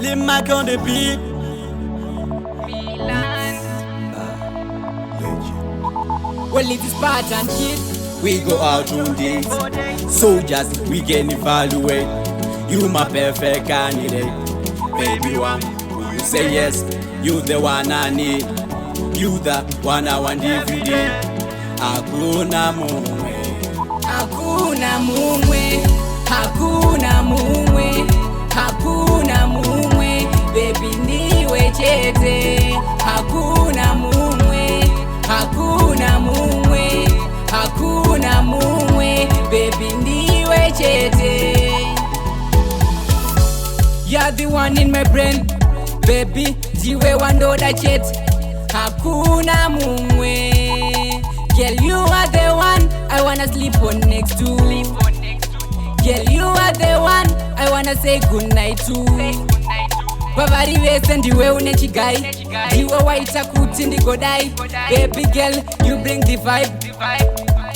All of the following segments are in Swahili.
Slim Mac on the beat. Well, it is Spartan kid. We go out on dates. Soldiers, we can evaluate. You my perfect candidate. Baby one, you say yes. You the one I need. You the one I want every day. Hakuna mumwe. Hakuna mumwe. Hakuna mumwe. Hakuna mumwe. Baby niwe chete. Hakuna mumwe. Hakuna mumwe. Hakuna mumwe. Baby niwe chete. You're the one in my brain. Baby, jiwe wandoda chet. Hakuna mumwe. Girl, you are the one I wanna sleep on next to. Girl, you are the one I wanna say goodnight to. Bavari vese ndiwe unechigai. Ndiwe waita kuti ndigodai. Baby girl, you bring the vibe.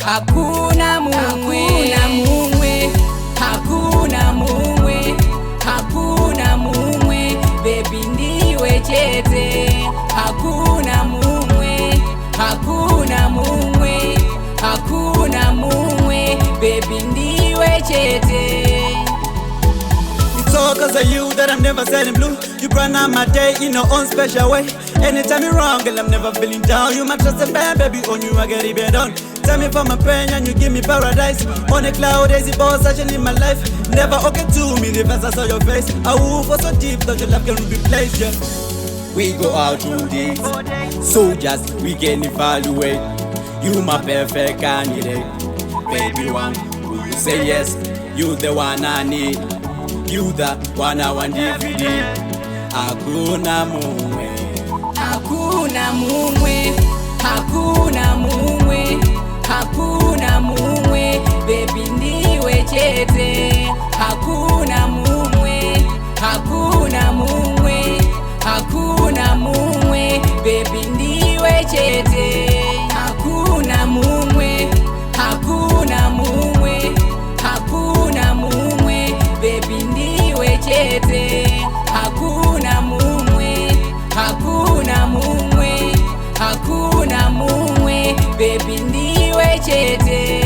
Hakuna mumwe. Hakuna mumwe. Hakuna mumwe. Hakuna mumwe. Baby ndiwe chete. Hakuna mumwe. Hakuna mumwe. Hakuna mumwe. Baby ndiwe chete. It's all cause of you that I'm never selling blue. You brighten up my day in your own special way. Anytime you're wrong, girl, I'm never feeling down. You my trusted man, baby, on you I get it bent on. Tell me for my pain and you give me paradise. On a cloud, easy boss, searching in my life. Never okay to me, the first I saw your face. I will for so deep that your love can replace you. We go out on dates. Soldiers, we can evaluate. You my perfect candidate. Baby one, you say yes. You the one I need. You the one I want every day. Hakuna mumwe. Hakuna mumwe. Hakuna mumwe. Hakuna mumwe. Baby ndiwe chete. Hakuna mumwe. Hakuna mumwe. Hakuna mumwe. Baby ndiwe chete. Hakuna mumwe. Hakuna mumwe. Hakuna mumwe. Baby ndiwe chete. Hakuna mumwe. Hakuna mumwe. Hakuna mumwe. Baby ndiwe chete.